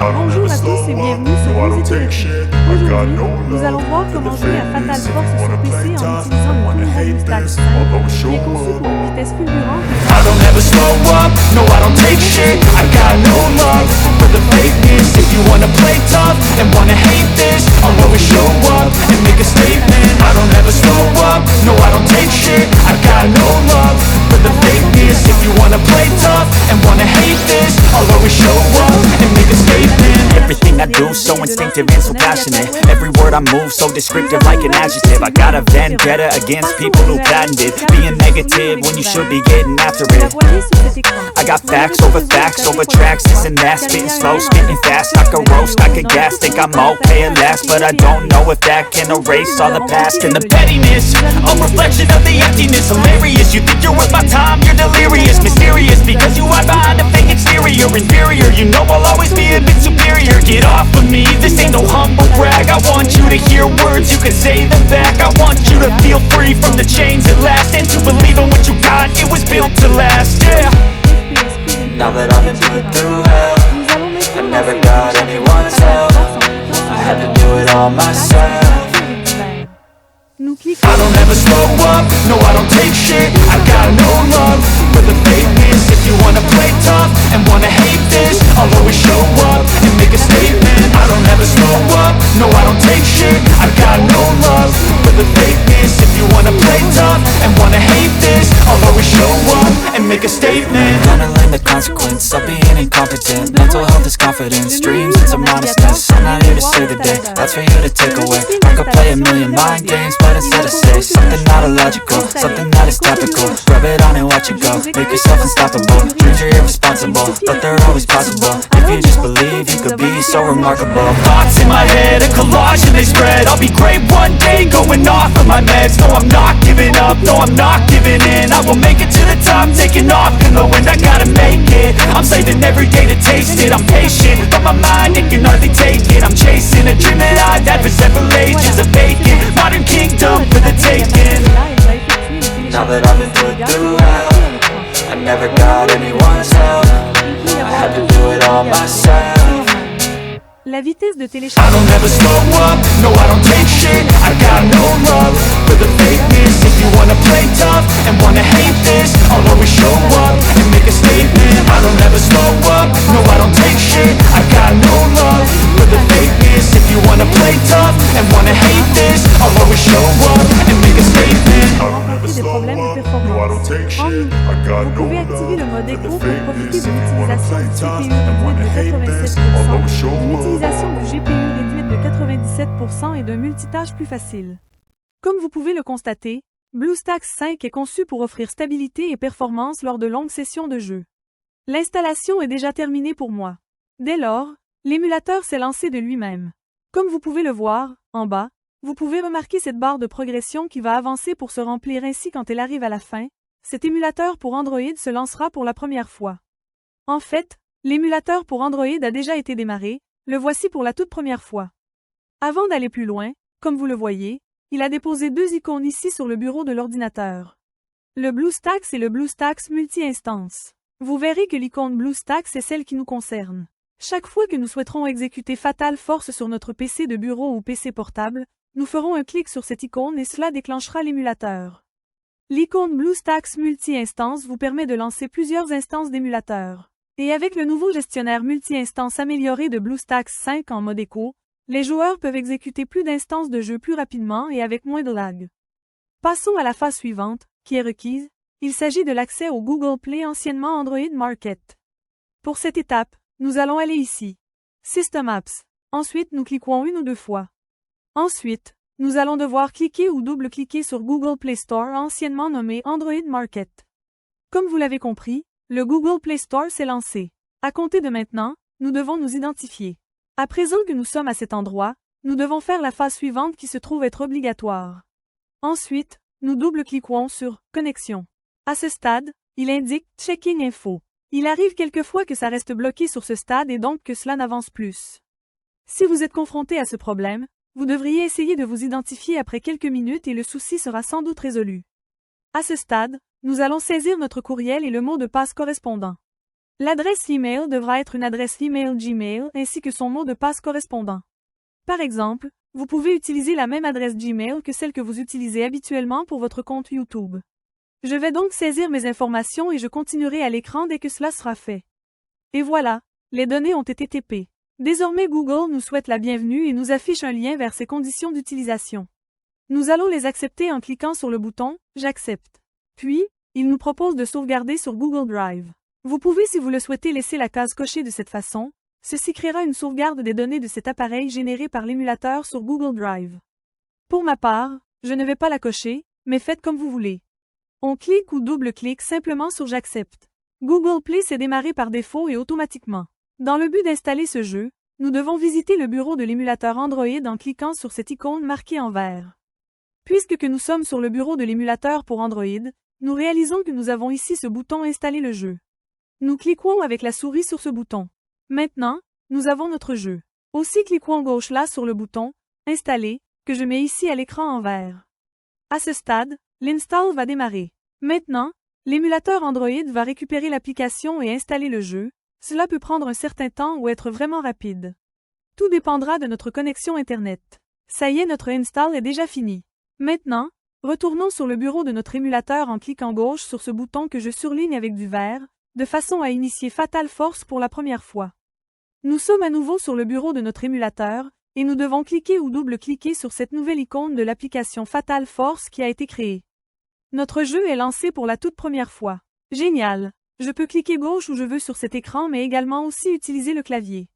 Bonjour à tous et bienvenue sur Musicology. Aujourd'hui, nous allons voir comment jouer à Fatal Force sur PC en utilisant le Combo BlueStacks 5, qui est conçu pour une vitesse fulgurante. I don't ever slow up, no I don't take shit. I got no love for the fakeness. If you wanna play tough and wanna hate this, I'll always show up and make a statement. I don't ever slow up, no I don't take shit. I got no love for the fakeness. If you wanna play tough and wanna hate this, I'll always show up and make a statement. Everything I do so instinctive and so passionate. Every word I move so descriptive like an adjective. I got a vendetta against people who patented being negative when you should be getting after La it. voyez sur cet écran. I got facts over tracks, this and that. Spitting slow, spitting fast, I could roast, I could gas. Think I'm okay at last, but I don't know if that can erase all the past. And the pettiness, a reflection of the emptiness. Hilarious, you think you're worth my time, you're delirious. Mysterious, because you hide behind a fake exterior. Inferior, you know I'll always be a bit superior. Get off of me, this ain't no humble brag. I want you to hear words, you can say them back. I want you to feel free from the chains at last, and to believe in what you got, it was built to last, yeah. Now that I've been put through hell, I never got anyone's help. I had to do it all myself. Nous cliquons. I don't ever slow up, no I don't take shit. I got no love for the fakeness. If you wanna play tough and wanna hate this, I'll always show up and make a statement. I don't ever slow up, no I don't take shit. I got no love for the fakeness. If you wanna play tough and wanna hate this, I'll always show up and make a statement. Gonna learn the consequence of being incompetent. Mental health is confidence, dreams and some honestness. I'm not here to save the day, that's for you to take away. I could play a million mind games, but instead of say something not illogical, something that is topical. Rub it on and watch it go, make yourself unstoppable. Dreams are irresponsible, but they're always possible. If you just believe, you could be so remarkable. Thoughts in my head, a collage and they spread. I'll be great one day, going off of my meds. No, I'm not giving up, no, I'm not giving in. I will make it to the top, taking off in the wind. I gotta make it, I'm saving every day to taste it. I'm patient, but my mind, it can hardly take it. I'm chasing a dream that I've had for several ages. A vacant, modern kingdom for the taking. Now that I've been put through hell, I never got anyone's help. I had to do it all myself. La vitesse de I téléchargement. don't ever slow up, no I don't take shit. I got no love for the fakeness. If you wanna play tough and wanna hate this, I'll always show up and make a statement. I don't ever slow up, no I don't take shit. I got no love for the fakeness. If you wanna play tough and wanna hate this, I'll always show up and make a statement. Des problèmes de performance. En outre, vous pouvez activer le mode écho pour profiter de l'utilisation du CPU réduite de 87%, d'une utilisation du GPU réduite de 97% et d'un multitâche plus facile. Comme vous pouvez le constater, BlueStacks 5 est conçu pour offrir stabilité et performance lors de longues sessions de jeu. L'installation est déjà terminée pour moi. Dès lors, l'émulateur s'est lancé de lui-même. Comme vous pouvez le voir, en bas, vous pouvez remarquer cette barre de progression qui va avancer pour se remplir ainsi quand elle arrive à la fin. Cet émulateur pour Android se lancera pour la première fois. En fait, l'émulateur pour Android a déjà été démarré, le voici pour la toute première fois. Avant d'aller plus loin, comme vous le voyez, il a déposé deux icônes ici sur le bureau de l'ordinateur. Le BlueStacks et le BlueStacks multi-instance. Vous verrez que l'icône BlueStacks est celle qui nous concerne. Chaque fois que nous souhaiterons exécuter Fatal Force sur notre PC de bureau ou PC portable, nous ferons un clic sur cette icône et cela déclenchera l'émulateur. L'icône BlueStacks multi-instance vous permet de lancer plusieurs instances d'émulateurs. Et avec le nouveau gestionnaire multi-instance amélioré de BlueStacks 5 en mode écho, les joueurs peuvent exécuter plus d'instances de jeu plus rapidement et avec moins de lag. Passons à la phase suivante, qui est requise. Il s'agit de l'accès au Google Play anciennement Android Market. Pour cette étape, nous allons aller ici. System Apps. Ensuite, nous cliquons une ou deux fois. Ensuite, nous allons devoir cliquer ou double-cliquer sur Google Play Store anciennement nommé Android Market. Comme vous l'avez compris, le Google Play Store s'est lancé. À compter de maintenant, nous devons nous identifier. À présent que nous sommes à cet endroit, nous devons faire la phase suivante qui se trouve être obligatoire. Ensuite, nous double-cliquons sur « Connexion ». À ce stade, il indique « Checking Info ». Il arrive quelquefois que ça reste bloqué sur ce stade et donc que cela n'avance plus. Si vous êtes confronté à ce problème, vous devriez essayer de vous identifier après quelques minutes et le souci sera sans doute résolu. À ce stade, nous allons saisir notre courriel et le mot de passe correspondant. L'adresse email devra être une adresse email Gmail ainsi que son mot de passe correspondant. Par exemple, vous pouvez utiliser la même adresse Gmail que celle que vous utilisez habituellement pour votre compte YouTube. Je vais donc saisir mes informations et je continuerai à l'écran dès que cela sera fait. Et voilà, les données ont été TP. Désormais Google nous souhaite la bienvenue et nous affiche un lien vers ses conditions d'utilisation. Nous allons les accepter en cliquant sur le bouton « J'accepte ». Puis, il nous propose de sauvegarder sur Google Drive. Vous pouvez si vous le souhaitez laisser la case cochée de cette façon, ceci créera une sauvegarde des données de cet appareil générée par l'émulateur sur Google Drive. Pour ma part, je ne vais pas la cocher, mais faites comme vous voulez. On clique ou double-clique simplement sur « J'accepte ». Google Play s'est démarré par défaut et automatiquement. Dans le but d'installer ce jeu, nous devons visiter le bureau de l'émulateur Android en cliquant sur cette icône marquée en vert. Puisque nous sommes sur le bureau de l'émulateur pour Android, nous réalisons que nous avons ici ce bouton « Installer le jeu ». Nous cliquons avec la souris sur ce bouton. Maintenant, nous avons notre jeu. Aussi cliquons gauche là sur le bouton « Installer » que je mets ici à l'écran en vert. À ce stade, l'install va démarrer. Maintenant, l'émulateur Android va récupérer l'application et installer le jeu. Cela peut prendre un certain temps ou être vraiment rapide. Tout dépendra de notre connexion Internet. Ça y est, notre install est déjà fini. Maintenant, retournons sur le bureau de notre émulateur en cliquant gauche sur ce bouton que je surligne avec du vert, de façon à initier Fatal Force pour la première fois. Nous sommes à nouveau sur le bureau de notre émulateur, et nous devons cliquer ou double-cliquer sur cette nouvelle icône de l'application Fatal Force qui a été créée. Notre jeu est lancé pour la toute première fois. Génial! Je peux cliquer gauche où je veux sur cet écran mais également aussi utiliser le clavier.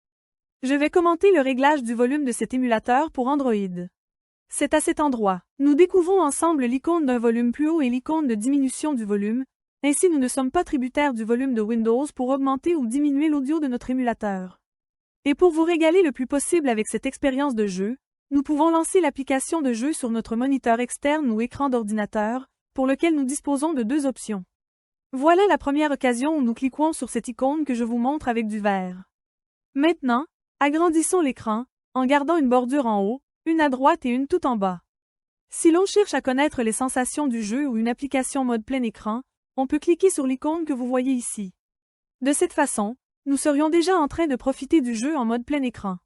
Je vais commenter le réglage du volume de cet émulateur pour Android. C'est à cet endroit. Nous découvrons ensemble l'icône d'un volume plus haut et l'icône de diminution du volume, ainsi nous ne sommes pas tributaires du volume de Windows pour augmenter ou diminuer l'audio de notre émulateur. Et pour vous régaler le plus possible avec cette expérience de jeu, nous pouvons lancer l'application de jeu sur notre moniteur externe ou écran d'ordinateur, pour lequel nous disposons de deux options. Voilà la première occasion où nous cliquons sur cette icône que je vous montre avec du vert. Maintenant, agrandissons l'écran, en gardant une bordure en haut, une à droite et une tout en bas. Si l'on cherche à connaître les sensations du jeu ou une application mode plein écran, on peut cliquer sur l'icône que vous voyez ici. De cette façon, nous serions déjà en train de profiter du jeu en mode plein écran.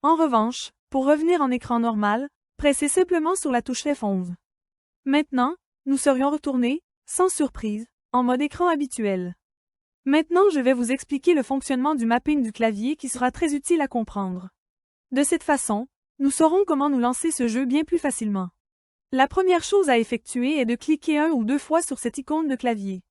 En revanche, pour revenir en écran normal, pressez simplement sur la touche F11. Maintenant, nous serions retournés, sans surprise, en mode écran habituel. Maintenant je vais vous expliquer le fonctionnement du mapping du clavier qui sera très utile à comprendre. De cette façon, nous saurons comment nous lancer ce jeu bien plus facilement. La première chose à effectuer est de cliquer un ou deux fois sur cette icône de clavier.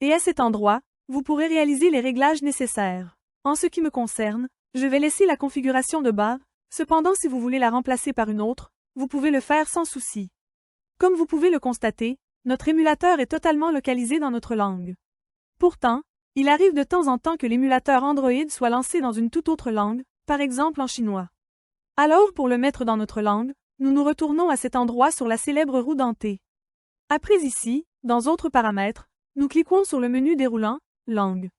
Et à cet endroit, vous pourrez réaliser les réglages nécessaires. En ce qui me concerne, je vais laisser la configuration de base, cependant si vous voulez la remplacer par une autre, vous pouvez le faire sans souci. Comme vous pouvez le constater, notre émulateur est totalement localisé dans notre langue. Pourtant, il arrive de temps en temps que l'émulateur Android soit lancé dans une toute autre langue, par exemple en chinois. Alors pour le mettre dans notre langue, nous nous retournons à cet endroit sur la célèbre roue dentée. Après ici, dans Autres paramètres, nous cliquons sur le menu déroulant « Langue ».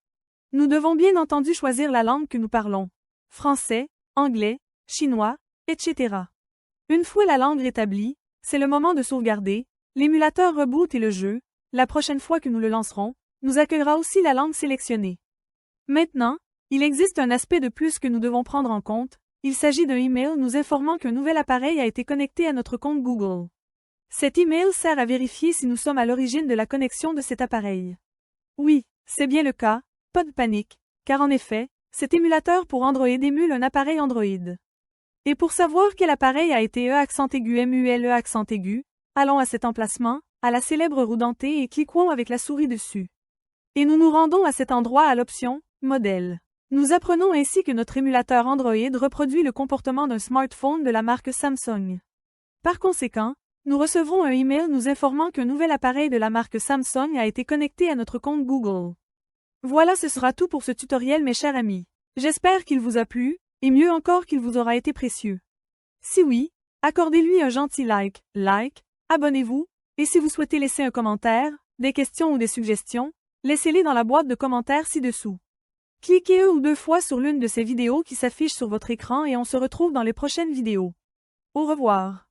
Nous devons bien entendu choisir la langue que nous parlons. Français, anglais, chinois, etc. Une fois la langue rétablie, c'est le moment de sauvegarder. L'émulateur reboot et le jeu, la prochaine fois que nous le lancerons, nous accueillera aussi la langue sélectionnée. Maintenant, il existe un aspect de plus que nous devons prendre en compte, il s'agit d'un email nous informant qu'un nouvel appareil a été connecté à notre compte Google. Cet email sert à vérifier si nous sommes à l'origine de la connexion de cet appareil. Oui, c'est bien le cas, pas de panique, car en effet, cet émulateur pour Android émule un appareil Android. Et pour savoir quel appareil a été MULE allons à cet emplacement, à la célèbre roue dentée et cliquons avec la souris dessus. Et nous nous rendons à cet endroit à l'option « Modèle ». Nous apprenons ainsi que notre émulateur Android reproduit le comportement d'un smartphone de la marque Samsung. Par conséquent, nous recevrons un email nous informant qu'un nouvel appareil de la marque Samsung a été connecté à notre compte Google. Voilà, ce sera tout pour ce tutoriel mes chers amis. J'espère qu'il vous a plu, et mieux encore qu'il vous aura été précieux. Si oui, accordez-lui un gentil like, abonnez-vous, et si vous souhaitez laisser un commentaire, des questions ou des suggestions, laissez-les dans la boîte de commentaires ci-dessous. Cliquez un ou deux fois sur l'une de ces vidéos qui s'affichent sur votre écran et on se retrouve dans les prochaines vidéos. Au revoir.